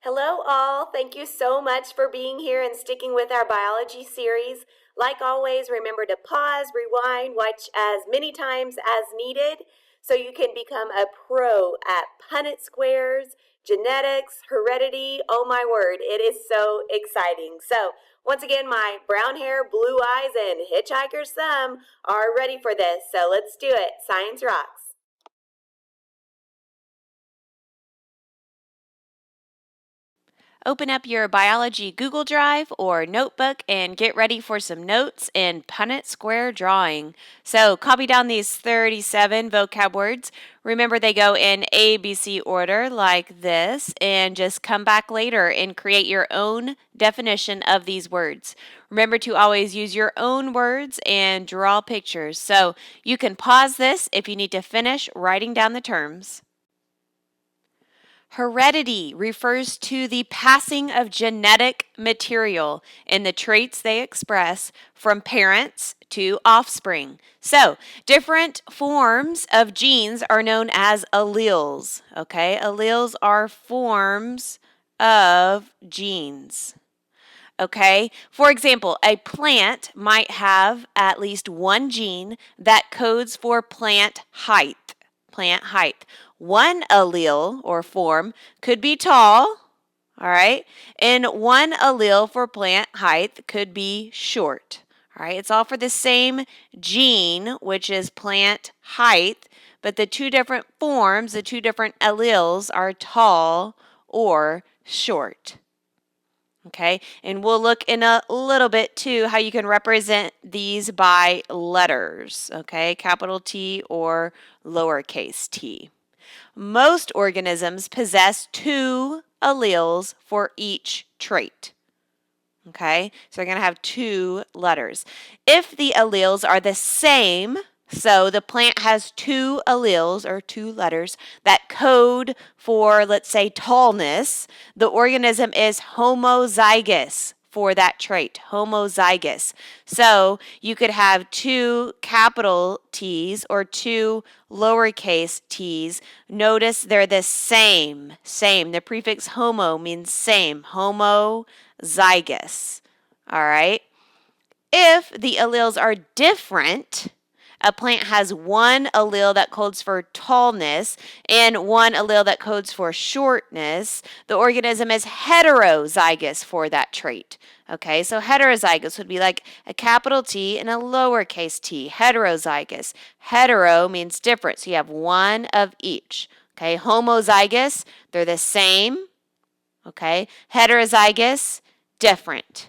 Hello all, thank you so much for being here and sticking with our biology series. Like always, remember to pause, rewind, watch as many times as needed so you can become a pro at Punnett Squares, genetics, heredity. Oh my word, it is so exciting. So once again, my brown hair, blue eyes, and hitchhiker's thumb are ready for this. So let's do it. Science rocks. Open up your biology Google Drive or notebook and get ready for some notes in Punnett Square drawing. So copy down these 37 vocab words. Remember they go in ABC order like this, and just come back later and create your own definition of these words. Remember to always use your own words and draw pictures. So you can pause this if you need to finish writing down the terms. Heredity refers to the passing of genetic material and the traits they express from parents to offspring. So, different forms of genes are known as alleles. Okay, alleles are forms of genes. Okay, for example, a plant might have at least one gene that codes for plant height. Plant height. One allele or form could be tall, all right, and one allele for plant height could be short. All right, it's all for the same gene, which is plant height, but the two different forms, the two different alleles are tall or short. Okay, and we'll look in a little bit too how you can represent these by letters, okay, capital T or lowercase t. Most organisms possess two alleles for each trait. Okay, so they're going to have two letters. If the alleles are the same, so the plant has two alleles or two letters that code for, let's say, tallness, the organism is homozygous for that trait, homozygous. So you could have two capital T's or two lowercase t's. Notice they're the same. The prefix homo means same, homozygous. All right. If the alleles are different, a plant has one allele that codes for tallness and one allele that codes for shortness, the organism is heterozygous for that trait. Okay, so heterozygous would be like a capital T and a lowercase t, heterozygous. Hetero means different, so you have one of each. Okay, homozygous, they're the same. Okay, heterozygous, different.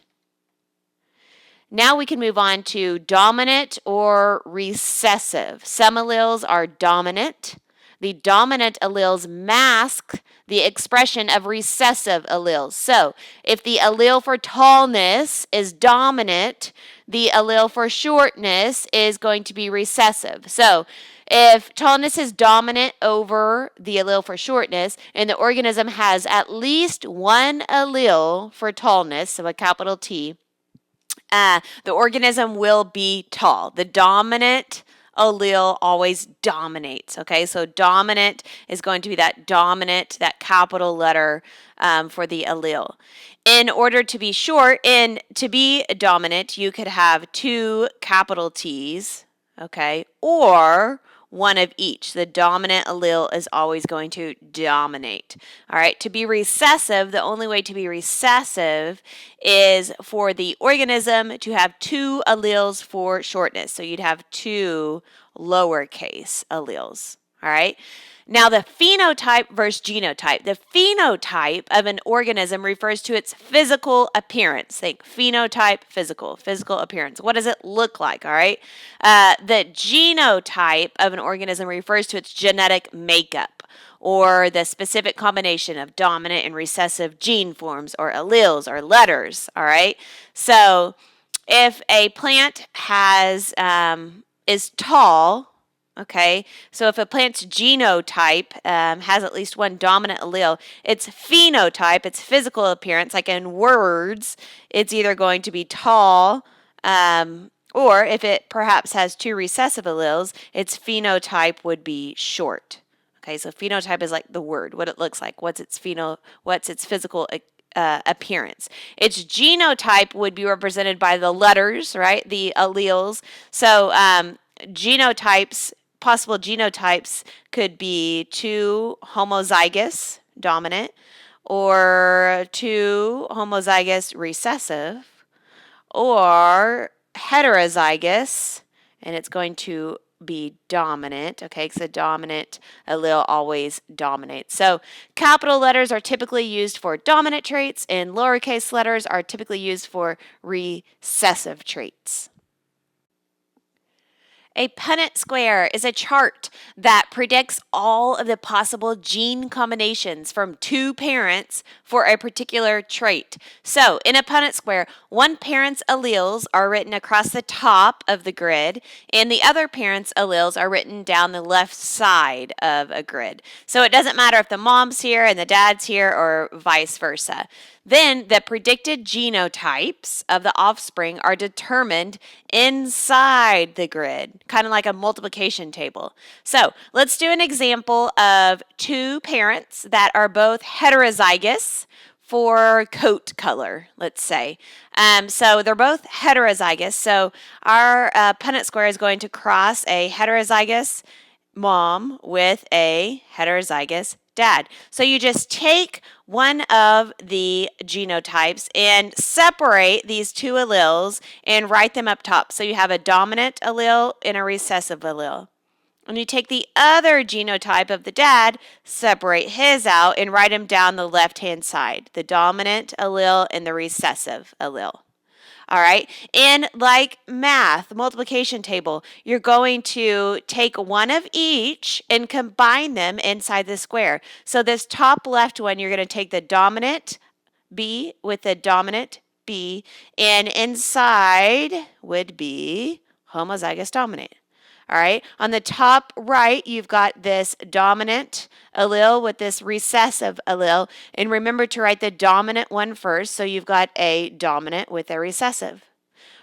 Now we can move on to dominant or recessive. Some alleles are dominant. The dominant alleles mask the expression of recessive alleles. So if the allele for tallness is dominant, the allele for shortness is going to be recessive. So if tallness is dominant over the allele for shortness, and the organism has at least one allele for tallness, so a capital T, the organism will be tall. The dominant allele always dominates. Okay, so dominant is going to be that dominant, that capital letter for the allele. In order to be short and to be dominant, you could have two capital T's, okay, or one of each. The dominant allele is always going to dominate. All right, to be recessive, the only way to be recessive is for the organism to have two alleles for shortness. So you'd have two lowercase alleles. All right. Now, the phenotype versus genotype. The phenotype of an organism refers to its physical appearance. Think phenotype, physical appearance. What does it look like, all right? The genotype of an organism refers to its genetic makeup, or the specific combination of dominant and recessive gene forms or alleles or letters, all right? So if a plant is tall, okay, so if a plant's genotype has at least one dominant allele, its phenotype, its physical appearance, like in words, it's either going to be tall, or if it perhaps has two recessive alleles, its phenotype would be short. Okay, so phenotype is like the word, what it looks like, what's its physical appearance. Its genotype would be represented by the letters, right? The alleles. So possible genotypes could be 2 homozygous dominant or 2 homozygous recessive or heterozygous, and it's going to be dominant, okay, because the dominant allele always dominates. So capital letters are typically used for dominant traits, and lowercase letters are typically used for recessive traits. A Punnett Square is a chart that predicts all of the possible gene combinations from 2 parents for a particular trait. So, in a Punnett Square, one parent's alleles are written across the top of the grid, and the other parent's alleles are written down the left side of a grid. So, it doesn't matter if the mom's here and the dad's here or vice versa. Then the predicted genotypes of the offspring are determined inside the grid, kind of like a multiplication table. So let's do an example of 2 parents that are both heterozygous for coat color, let's say. So they're both heterozygous. So our Punnett Square is going to cross a heterozygous mom with a heterozygous dad. So you just take one of the genotypes and separate these 2 alleles and write them up top. So you have a dominant allele and a recessive allele. And you take the other genotype of the dad, separate his out, and write him down the left-hand side, the dominant allele and the recessive allele. All right, and like math, multiplication table, you're going to take one of each and combine them inside the square. So this top left one, you're going to take the dominant B with the dominant B, and inside would be homozygous dominant. All right, on the top right, you've got this dominant allele with this recessive allele. And remember to write the dominant one first. So you've got a dominant with a recessive.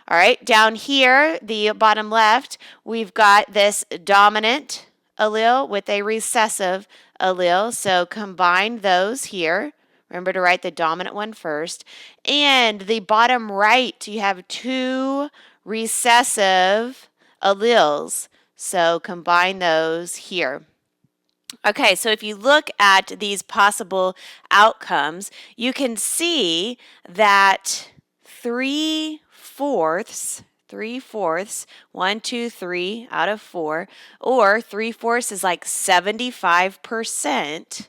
All right, down here, the bottom left, we've got this dominant allele with a recessive allele. So combine those here. Remember to write the dominant one first. And the bottom right, you have 2 recessive alleles. So combine those here. Okay, so if you look at these possible outcomes, you can see that 3/4, 1, 2, 3 out of 4, or 3/4 is like 75%,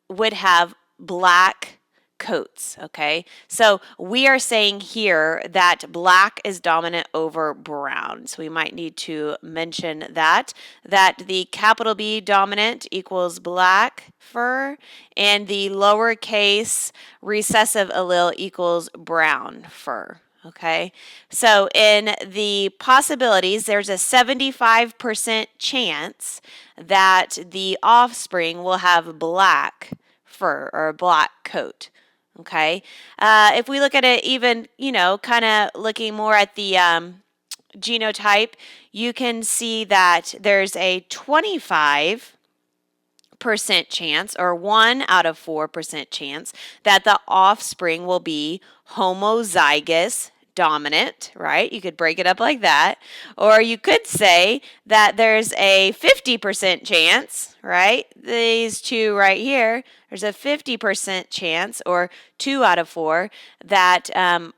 would have black coats, okay? So we are saying here that black is dominant over brown. So we might need to mention that the capital B dominant equals black fur, and the lowercase recessive allele equals brown fur. Okay, so in the possibilities, there's a 75% chance that the offspring will have black fur or a black coat. Okay, if we look at it even, kind of looking more at the genotype, you can see that there's a 25% chance, or 1 out of 4% chance, that the offspring will be homozygous dominant, right? You could break it up like that. Or you could say that there's a 50% chance, right? These 2 right here, there's a 50% chance, or 2 out of 4, that,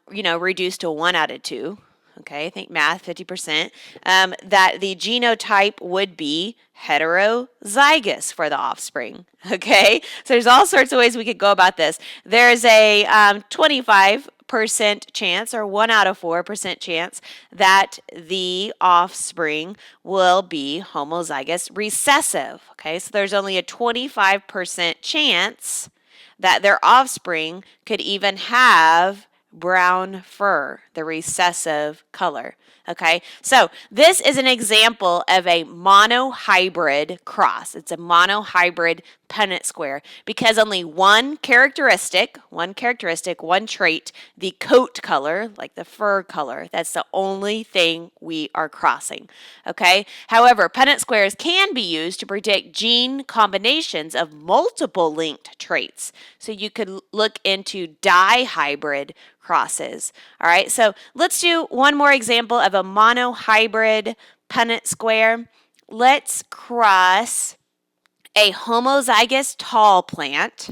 reduced to 1 out of 2. Okay, think math, 50%, that the genotype would be heterozygous for the offspring. Okay, so there's all sorts of ways we could go about this. There's a 25% chance, or 1 out of 4% chance, that the offspring will be homozygous recessive. Okay, so there's only a 25% chance that their offspring could even have brown fur, the recessive color. Okay, so this is an example of a monohybrid cross. It's a monohybrid Punnett square because only one characteristic, one trait, the coat color, like the fur color, that's the only thing we are crossing. Okay, however, Punnett squares can be used to predict gene combinations of multiple linked traits. So you could look into dihybrid crosses. All right, so let's do one more example of a monohybrid Punnett square. Let's cross a homozygous tall plant.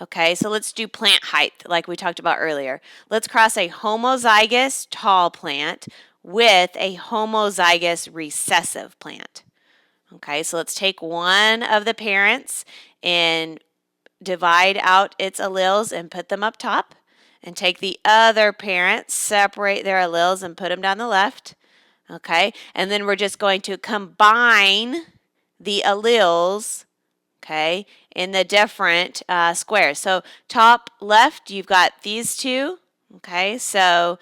Okay, so let's do plant height like we talked about earlier. Let's cross a homozygous tall plant with a homozygous recessive plant. Okay, so let's take one of the parents and divide out its alleles and put them up top. And take the other parent, separate their alleles and put them down the left. Okay, and then we're just going to combine the alleles, okay, in the different squares. So top left, you've got these two. Okay, so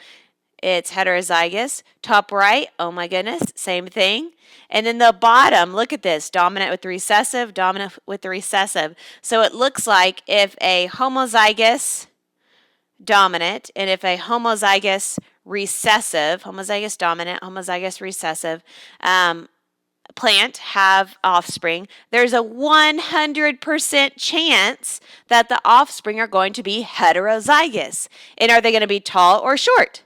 it's heterozygous. Top right, oh my goodness, same thing. And then the bottom, look at this, dominant with the recessive, dominant with the recessive. So it looks like if a homozygous dominant and if a homozygous recessive, homozygous dominant, homozygous recessive plant have offspring, there's a 100% chance that the offspring are going to be heterozygous. And are they going to be tall or short?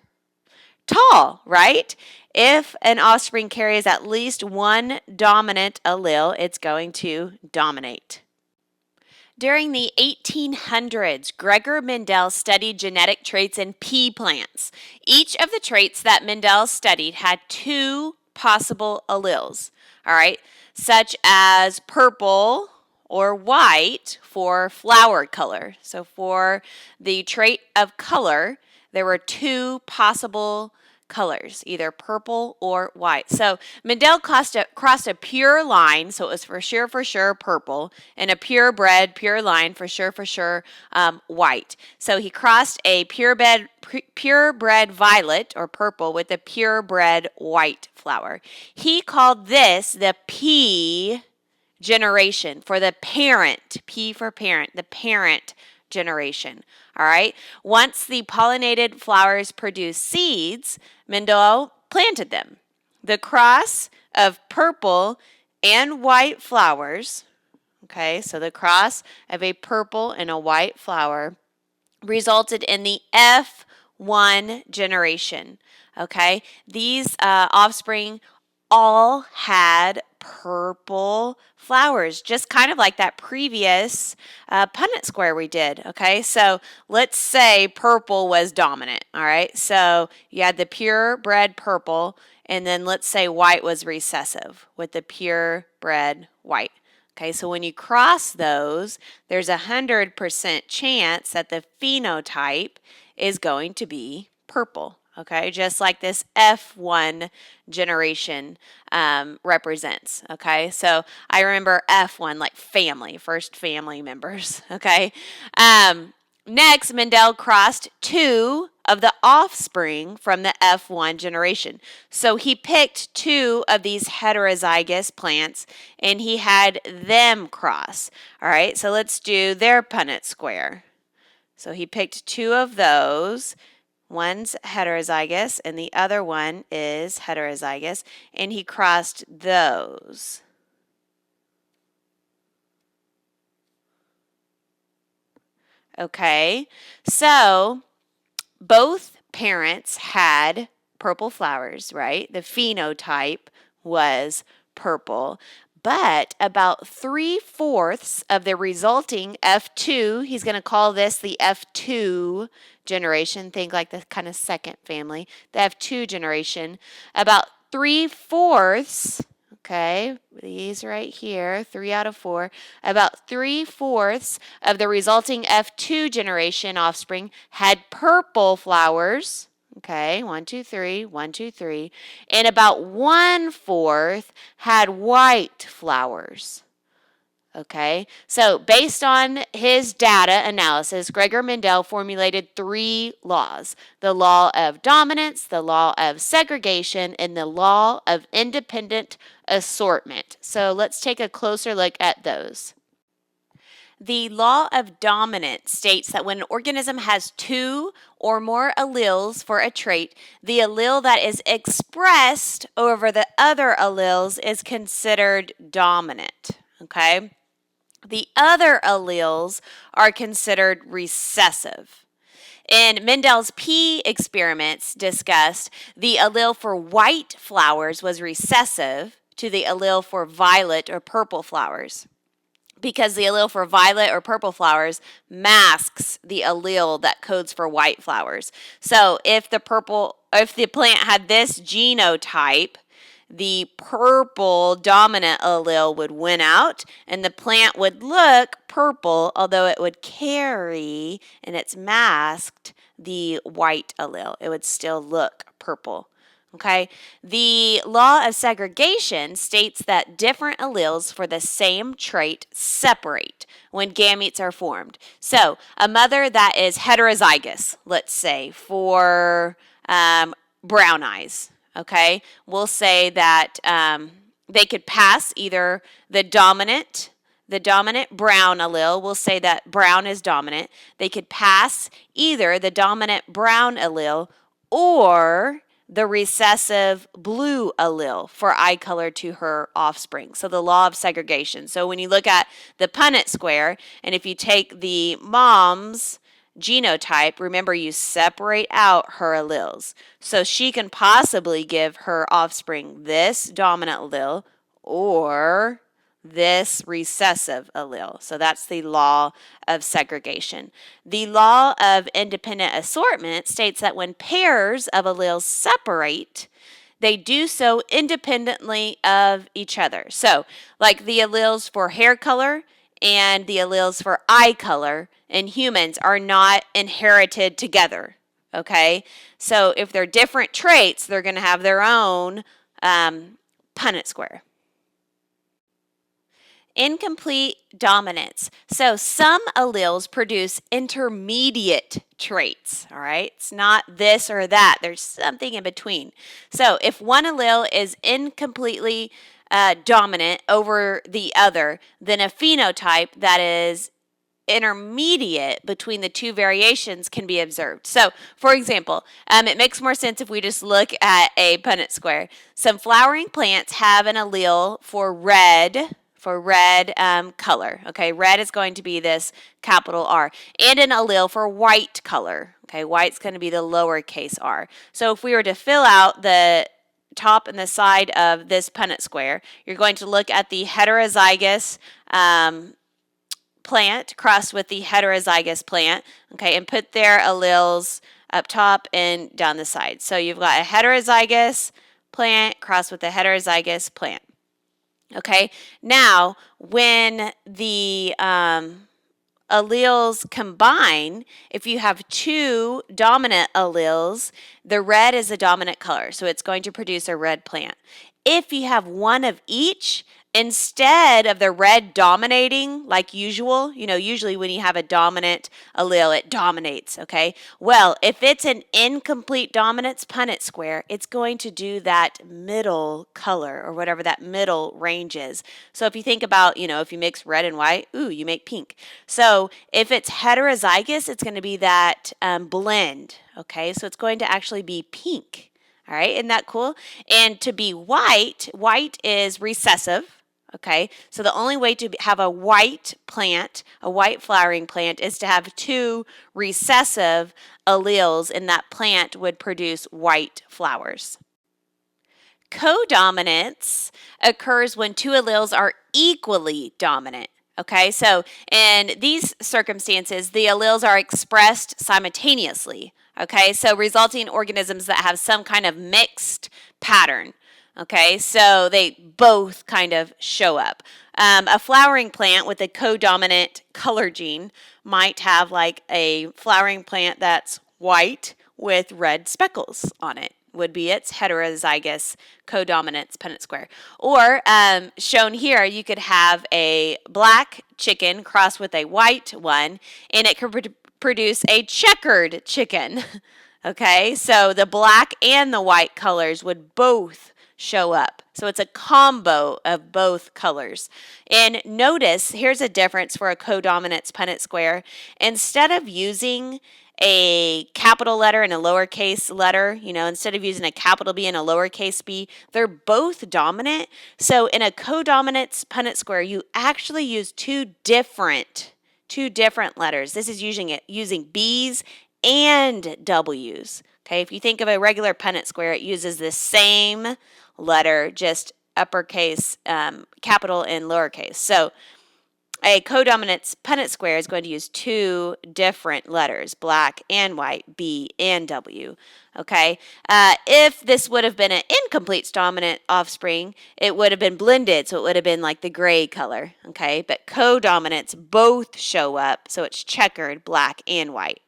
Tall, right? If an offspring carries at least one dominant allele, it's going to dominate. During the 1800s, Gregor Mendel studied genetic traits in pea plants. Each of the traits that Mendel studied had two possible alleles, all right, such as purple or white for flower color. So for the trait of color, there were two possible colors, either purple or white. So Mendel crossed a pure line, so it was for sure purple, and a purebred pure line for sure white. So he crossed a purebred violet or purple with a purebred white flower. He called this the P generation for the parent, P for parent, the parent generation. All right. Once the pollinated flowers produced seeds, Mendel planted them. The cross of purple and white flowers, okay, so the cross of a purple and a white flower resulted in the F1 generation. Okay, these offspring all had purple flowers, just kind of like that previous Punnett square we did. Okay, so let's say purple was dominant. All right, so you had the purebred purple, and then let's say white was recessive with the purebred white. Okay, so when you cross those, there's 100% chance that the phenotype is going to be purple. Okay, just like this F1 generation represents. Okay, so I remember F1 like family, first family members. Okay, next Mendel crossed two of the offspring from the F1 generation. So he picked two of these heterozygous plants and he had them cross. All right, so let's do their Punnett square. So he picked two of those. One's heterozygous and the other one is heterozygous, and he crossed those. Okay, so both parents had purple flowers, right? The phenotype was purple, but about 3/4 of the resulting F2, he's going to call this the F2 generation, think like the kind of second family, the F2 generation, about 3/4, okay, these right here, 3 out of 4, about 3/4 of the resulting F2 generation offspring had purple flowers. Okay, 1, 2, 3, 1, 2, 3. And about 1/4 had white flowers. Okay, so based on his data analysis, Gregor Mendel formulated 3 laws: the law of dominance, the law of segregation, and the law of independent assortment. So let's take a closer look at those. The law of dominance states that when an organism has 2 or more alleles for a trait, the allele that is expressed over the other alleles is considered dominant. Okay? The other alleles are considered recessive. In Mendel's pea experiments discussed, the allele for white flowers was recessive to the allele for violet or purple flowers, because the allele for violet or purple flowers masks the allele that codes for white flowers. So if the plant had this genotype, the purple dominant allele would win out, and the plant would look purple, although it would carry and it's masked the white allele. It would still look purple. Okay, the law of segregation states that different alleles for the same trait separate when gametes are formed. So, a mother that is heterozygous, let's say, for brown eyes, okay, we'll say that they could pass either the dominant brown allele, we'll say that brown is dominant. They could pass either the dominant brown allele or the recessive blue allele for eye color to her offspring. So the law of segregation. So when you look at the Punnett Square, and if you take the mom's genotype, remember you separate out her alleles. So she can possibly give her offspring this dominant allele or this recessive allele. So that's the law of segregation. The law of independent assortment states that when pairs of alleles separate, they do so independently of each other. So, like the alleles for hair color and the alleles for eye color in humans are not inherited together. Okay? So, if they're different traits, they're going to have their own Punnett Square. Incomplete dominance. So some alleles produce intermediate traits, all right? It's not this or that. There's something in between. So if one allele is incompletely dominant over the other, then a phenotype that is intermediate between the 2 variations can be observed. So, for example, it makes more sense if we just look at a Punnett Square. Some flowering plants have an allele for red color. Okay, red is going to be this capital R, and an allele for white color. Okay, white's going to be the lowercase r. So if we were to fill out the top and the side of this Punnett Square, you're going to look at the heterozygous plant crossed with the heterozygous plant, okay, and put their alleles up top and down the side. So you've got a heterozygous plant crossed with a heterozygous plant. Okay, now when the alleles combine, if you have 2 dominant alleles, the red is a dominant color, so it's going to produce a red plant. If you have one of each, instead of the red dominating like usual, usually when you have a dominant allele, it dominates, okay? Well, if it's an incomplete dominance Punnett Square, it's going to do that middle color or whatever that middle range is. So if you think about, if you mix red and white, you make pink. So if it's heterozygous, it's going to be that blend, okay? So it's going to actually be pink. All right, isn't that cool? And to be white is recessive. Okay, so the only way to have a white plant, a white flowering plant, is to have 2 recessive alleles, and that plant would produce white flowers. Codominance occurs when 2 alleles are equally dominant. Okay, so in these circumstances, the alleles are expressed simultaneously. Okay, so resulting in organisms that have some kind of mixed pattern. Okay, so they both kind of show up. A flowering plant with a codominant color gene might have like a flowering plant that's white with red speckles on it. would be its heterozygous codominance Punnett square. Or shown here, you could have a black chicken crossed with a white one, and it could produce a checkered chicken. Okay, so the black and the white colors would both show up. So it's a combo of both colors. And notice, here's a difference for a codominance Punnett square. Instead of using a capital letter and a lowercase letter, instead of using a capital B and a lowercase b, they're both dominant. So in a codominance Punnett square, you actually use two different letters. This is using B's and W's. Okay, if you think of a regular Punnett square, it uses the same letter, just uppercase, capital, and lowercase. So a codominance Punnett square is going to use two different letters, black and white, B and W. Okay, if this would have been an incomplete dominant offspring, it would have been blended, so it would have been like the gray color. Okay, but codominants both show up, so it's checkered, black and white.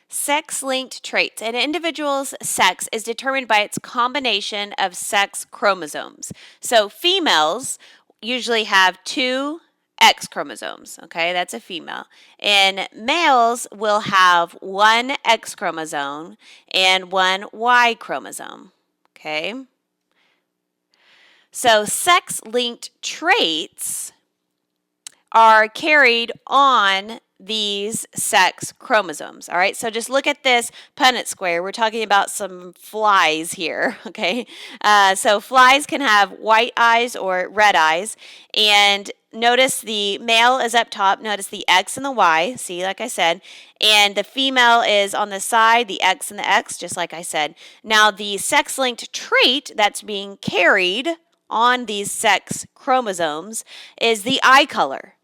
Sex-linked traits. An individual's sex is determined by its combination of sex chromosomes. So females usually have two X chromosomes, okay, that's a female. And males will have one X chromosome and one Y chromosome, okay. So sex-linked traits are carried on these sex chromosomes. All right, so just look at this Punnett square. We're talking about some flies here, okay? So flies can have white eyes or red eyes, and notice the male is up top. Notice the X and the Y, see, like I said, and the female is on the side, the X and the X, just like I said. Now, the sex-linked trait that's being carried on these sex chromosomes is the eye color.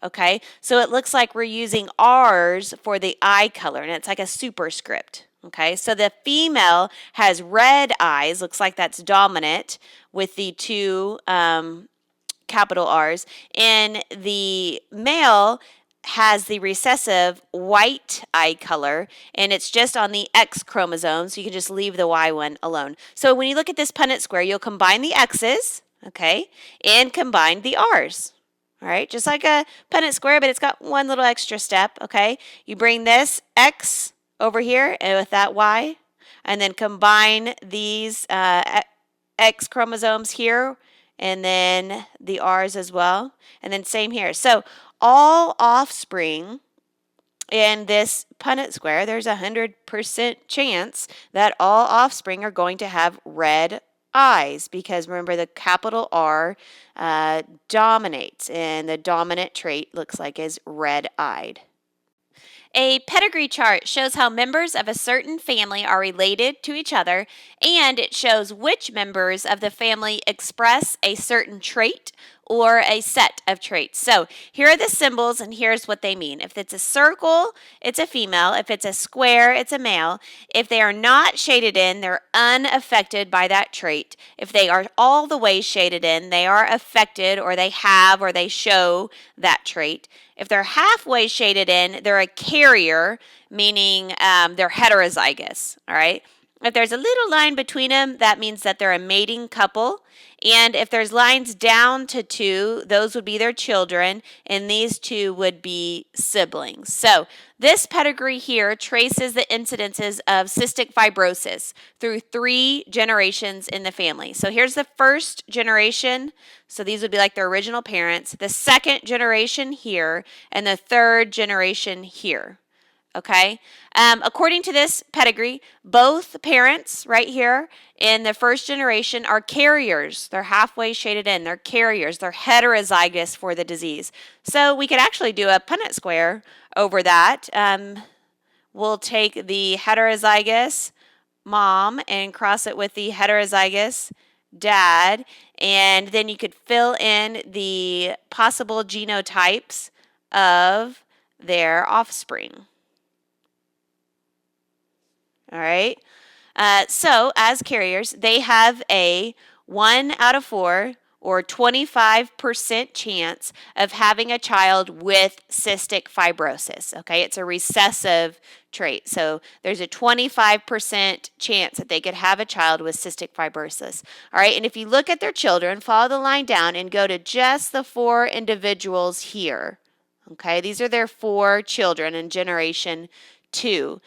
Okay, so it looks like we're using R's for the eye color, and it's like a superscript. Okay, so the female has red eyes, looks like that's dominant with the two capital R's, and the male has the recessive white eye color, and it's just on the X chromosome, so you can just leave the Y one alone. So when you look at this Punnett square, you'll combine the X's, okay, and combine the R's. All right, just like a Punnett square, but it's got one little extra step, okay? You bring this X over here and with that Y, and then combine these X chromosomes here, and then the R's as well, and then same here. So all offspring in this Punnett square, there's a 100% chance that all offspring are going to have red eyes, because remember the capital R dominates, and the dominant trait looks like is red-eyed. A pedigree chart shows how members of a certain family are related to each other, and it shows which members of the family express a certain trait or a set of traits. So here are the symbols, and here's what they mean. If it's a circle, it's a female. If it's a square, it's a male. If they are not shaded in, they're unaffected by that trait. If they are all the way shaded in, they are affected, or they have, or they show that trait. If they're halfway shaded in, they're a carrier, meaning they're heterozygous, all right? If there's a little line between them, that means that they're a mating couple. And if there's lines down to 2, those would be their children, and these 2 would be siblings. So this pedigree here traces the incidences of cystic fibrosis through 3 generations in the family. So here's the first generation. So these would be like their original parents. The second generation here, and the third generation here. Okay, according to this pedigree, both parents right here in the first generation are carriers. They're halfway shaded in. They're carriers. They're heterozygous for the disease. So we could actually do a Punnett square over that. We'll take the heterozygous mom and cross it with the heterozygous dad, and then you could fill in the possible genotypes of their offspring. All right, so as carriers, they have a 1 out of 4 or 25% chance of having a child with cystic fibrosis. Okay, it's a recessive trait. So there's a 25% chance that they could have a child with cystic fibrosis. All right, and if you look at their children, follow the line down and go to just the 4 individuals here. Okay, these are their 4 children in generation 2.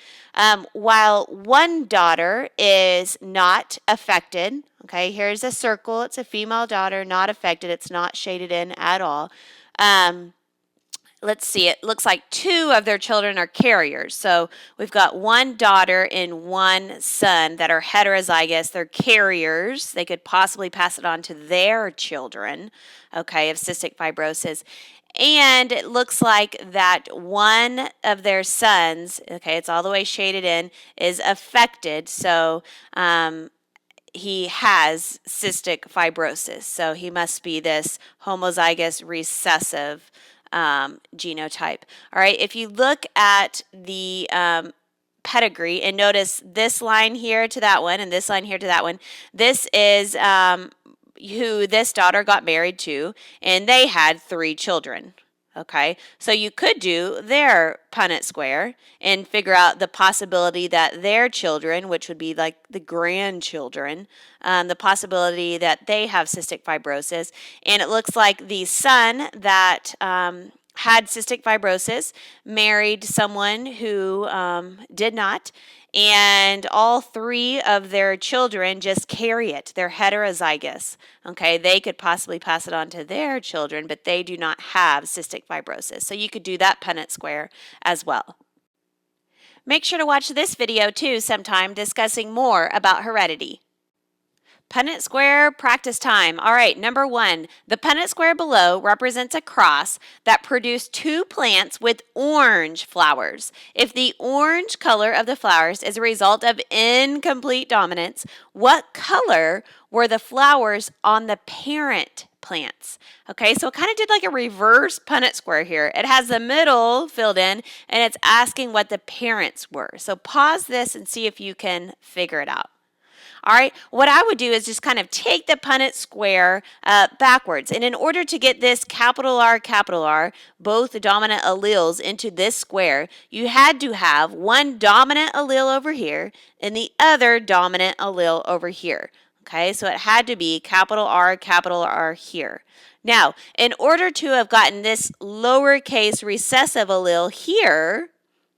While one daughter is not affected, okay, here's a circle. It's a female daughter, not affected. It's not shaded in at all. Let's see, it looks like 2 of their children are carriers. So we've got 1 daughter and 1 son that are heterozygous. They're carriers. They could possibly pass it on to their children, okay, of cystic fibrosis. And it looks like that 1 of their sons, okay, it's all the way shaded in, is affected. So he has cystic fibrosis. So he must be this homozygous recessive genotype. All right, if you look at the pedigree and notice this line here to that one and this line here to that one, this is who this daughter got married to, and they had 3 children. Okay, so you could do their Punnett Square and figure out the possibility that their children, which would be like the grandchildren, the possibility that they have cystic fibrosis. And it looks like the son that had cystic fibrosis married someone who did not, and all 3 of their children just carry it. They're heterozygous. Okay, they could possibly pass it on to their children, but they do not have cystic fibrosis. So you could do that Punnett Square as well. Make sure to watch this video too sometime discussing more about heredity. Punnett Square practice time. All right, number 1, the Punnett Square below represents a cross that produced 2 plants with orange flowers. If the orange color of the flowers is a result of incomplete dominance, what color were the flowers on the parent plants? Okay, so it kind of did like a reverse Punnett Square here. It has the middle filled in, and it's asking what the parents were. So pause this and see if you can figure it out. All right, what I would do is just kind of take the Punnett Square backwards. And in order to get this capital R, both the dominant alleles into this square, you had to have one dominant allele over here and the other dominant allele over here. Okay, so it had to be capital R here. Now, in order to have gotten this lowercase recessive allele here,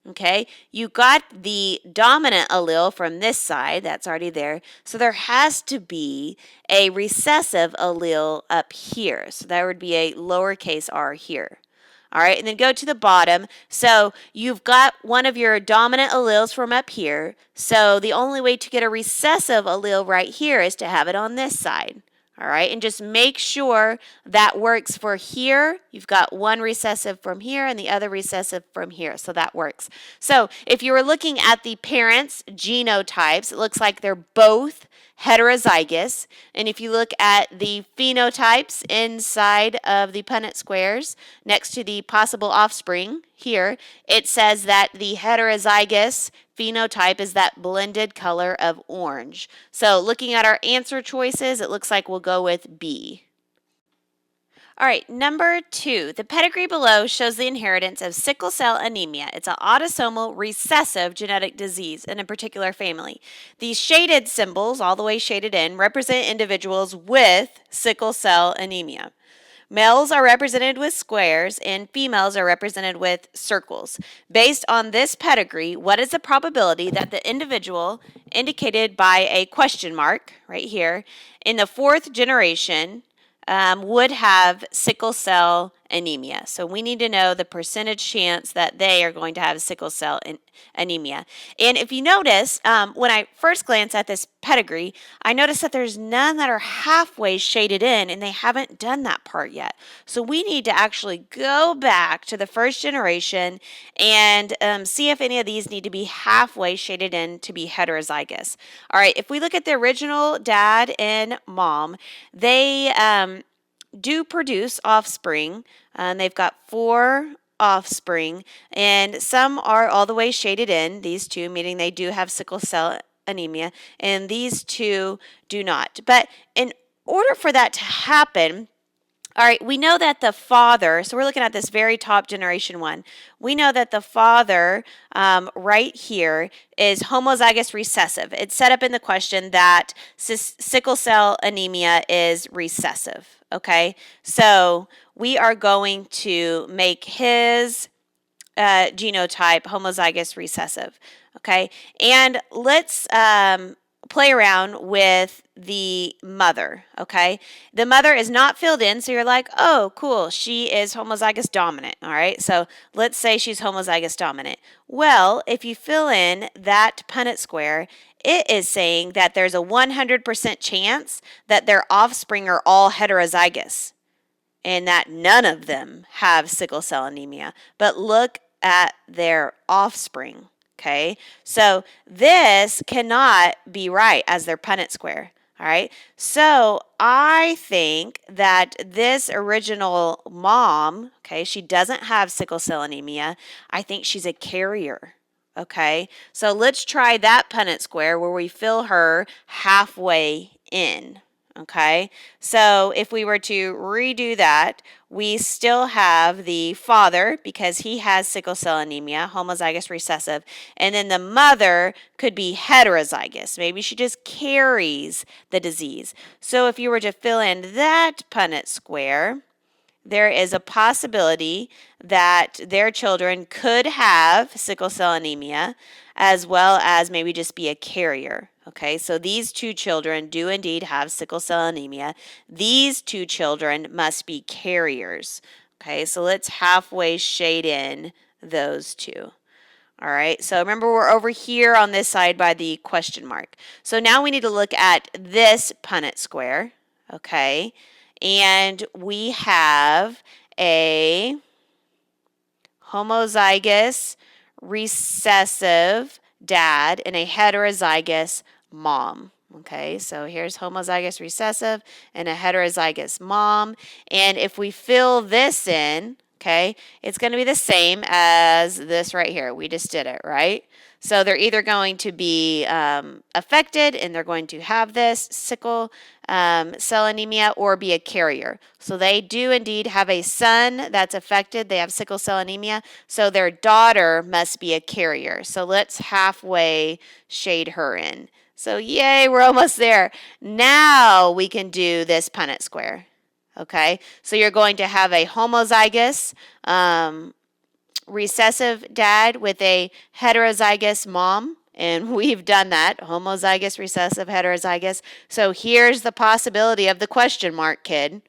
okay, you got the dominant allele from this side, that's already there, so there has to be a recessive allele up here, so that would be a lowercase r here. All right, and then go to the bottom. So you've got one of your dominant alleles from up here, so the only way to get a recessive allele right here is to have it on this side. All right, and just make sure that works for here. You've got one recessive from here and the other recessive from here, so that works. So if you were looking at the parents' genotypes, it looks like they're both heterozygous. And if you look at the phenotypes inside of the Punnett squares, next to the possible offspring here, it says that the heterozygous phenotype is that blended color of orange. So looking at our answer choices, it looks like we'll go with B. All right, number 2, the pedigree below shows the inheritance of sickle cell anemia. It's an autosomal recessive genetic disease in a particular family. These shaded symbols, all the way shaded in, represent individuals with sickle cell anemia. Males are represented with squares and females are represented with circles. Based on this pedigree, what is the probability that the individual indicated by a question mark right here in the 4th generation would have sickle cell anemia? So we need to know the percentage chance that they are going to have sickle cell anemia. And if you notice, when I first glance at this pedigree, I notice that there's none that are halfway shaded in, and they haven't done that part yet. So we need to actually go back to the 1st generation and see if any of these need to be halfway shaded in to be heterozygous. All right, if we look at the original dad and mom, they do produce offspring, and they've got 4 offspring, and some are all the way shaded in, these 2, meaning they do have sickle cell anemia, and these 2 do not. But in order for that to happen, all right, we know that the father, so we're looking at this very top generation one. We know that the father right here is homozygous recessive. It's set up in the question that sickle cell anemia is recessive, okay? So we are going to make his genotype homozygous recessive, okay? And let's play around with the mother, okay? The mother is not filled in, so you're like, oh, cool, she is homozygous dominant, all right? So let's say she's homozygous dominant. Well, if you fill in that Punnett square, it is saying that there's a 100% chance that their offspring are all heterozygous and that none of them have sickle cell anemia. But look at their offspring. Okay, so this cannot be right as their Punnett square. All right, so I think that this original mom, okay, she doesn't have sickle cell anemia. I think she's a carrier. Okay, so let's try that Punnett square where we fill her halfway in. Okay, so if we were to redo that, we still have the father because he has sickle cell anemia, homozygous recessive, and then the mother could be heterozygous. Maybe she just carries the disease. So if you were to fill in that Punnett square, there is a possibility that their children could have sickle cell anemia as well as maybe just be a carrier. Okay, so these two children do indeed have sickle cell anemia. These two children must be carriers. Okay, so let's halfway shade in those two. All right, so remember we're over here on this side by the question mark. So now we need to look at this Punnett square. Okay, and we have a homozygous recessive dad and a heterozygous mom. Okay, so here's homozygous recessive and a heterozygous mom. And if we fill this in, okay, it's going to be the same as this right here. We just did it, right? So they're either going to be affected and they're going to have this sickle cell anemia or be a carrier. So they do indeed have a son that's affected. They have sickle cell anemia. So their daughter must be a carrier. So let's halfway shade her in. So yay, we're almost there. Now we can do this Punnett square. Okay, so you're going to have a homozygous recessive dad with a heterozygous mom, and we've done that, homozygous, recessive, heterozygous. So here's the possibility of the question mark, kid.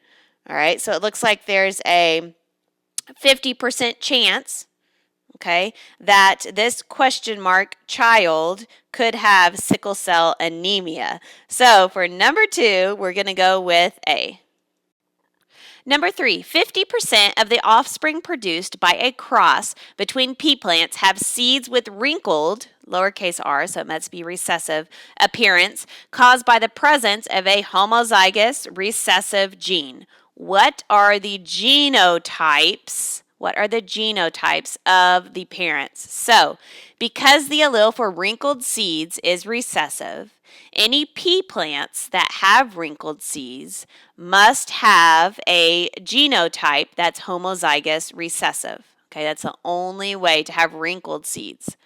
All right, so it looks like there's a 50% chance, okay, that this question mark child could have sickle cell anemia. So for number 2, we're going to go with A. Number 3, 50% of the offspring produced by a cross between pea plants have seeds with wrinkled, lowercase r, so it must be recessive, appearance caused by the presence of a homozygous recessive gene. What are the genotypes? What are the genotypes of the parents? So, because the allele for wrinkled seeds is recessive, any pea plants that have wrinkled seeds must have a genotype that's homozygous recessive. Okay, that's the only way to have wrinkled seeds.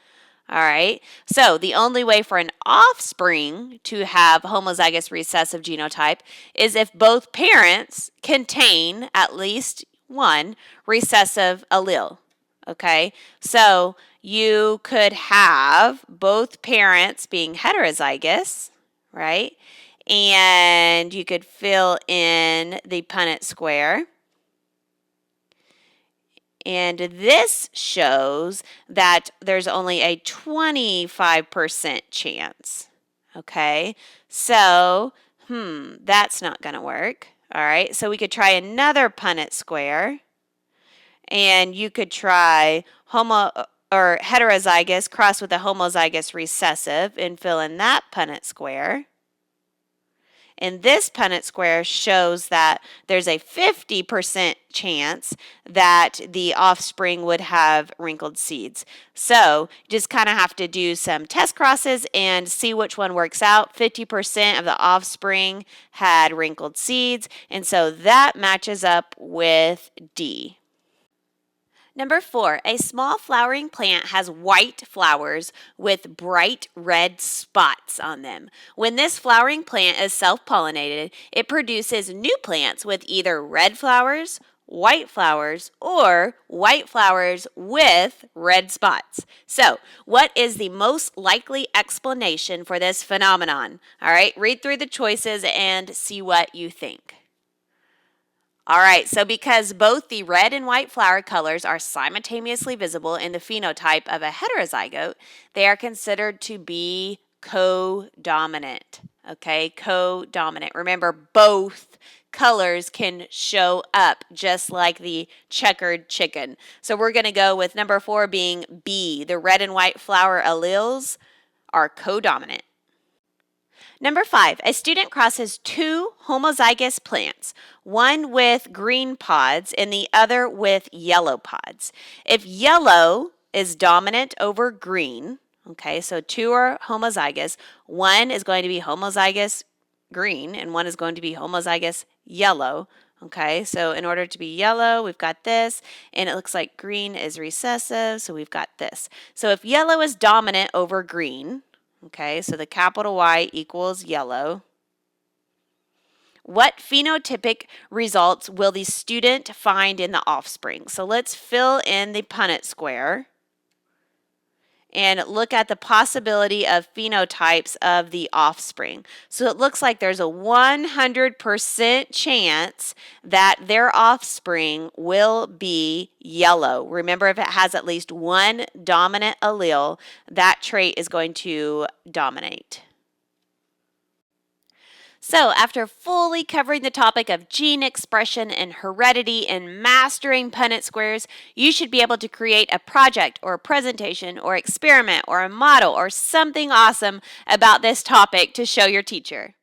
All right, so the only way for an offspring to have homozygous recessive genotype is if both parents contain at least one recessive allele. Okay, so you could have both parents being heterozygous, right? And you could fill in the Punnett square. And this shows that there's only a 25% chance. Okay, so, that's not going to work. All right, so we could try another Punnett square. And you could try heterozygous crossed with a homozygous recessive and fill in that Punnett square. And this Punnett Square shows that there's a 50% chance that the offspring would have wrinkled seeds. So you just kind of have to do some test crosses and see which one works out. 50% of the offspring had wrinkled seeds, and so that matches up with D. Number 4, a small flowering plant has white flowers with bright red spots on them. When this flowering plant is self-pollinated, it produces new plants with either red flowers, white flowers, or white flowers with red spots. So, what is the most likely explanation for this phenomenon? All right, read through the choices and see what you think. All right, so because both the red and white flower colors are simultaneously visible in the phenotype of a heterozygote, they are considered to be codominant. Okay, codominant. Remember, both colors can show up just like the checkered chicken. So we're going to go with number 4 being B. The red and white flower alleles are codominant. Number 5, a student crosses 2 homozygous plants, one with green pods and the other with yellow pods. If yellow is dominant over green, okay, so 2 are homozygous, one is going to be homozygous green and one is going to be homozygous yellow. Okay, so in order to be yellow, we've got this, and it looks like green is recessive, so we've got this. So if yellow is dominant over green, okay, so the capital Y equals yellow, what phenotypic results will the student find in the offspring? So let's fill in the Punnett Square and look at the possibility of phenotypes of the offspring. So it looks like there's a 100% chance that their offspring will be yellow. Remember, if it has at least one dominant allele, that trait is going to dominate. So, after fully covering the topic of gene expression and heredity and mastering Punnett squares, you should be able to create a project or a presentation or experiment or a model or something awesome about this topic to show your teacher.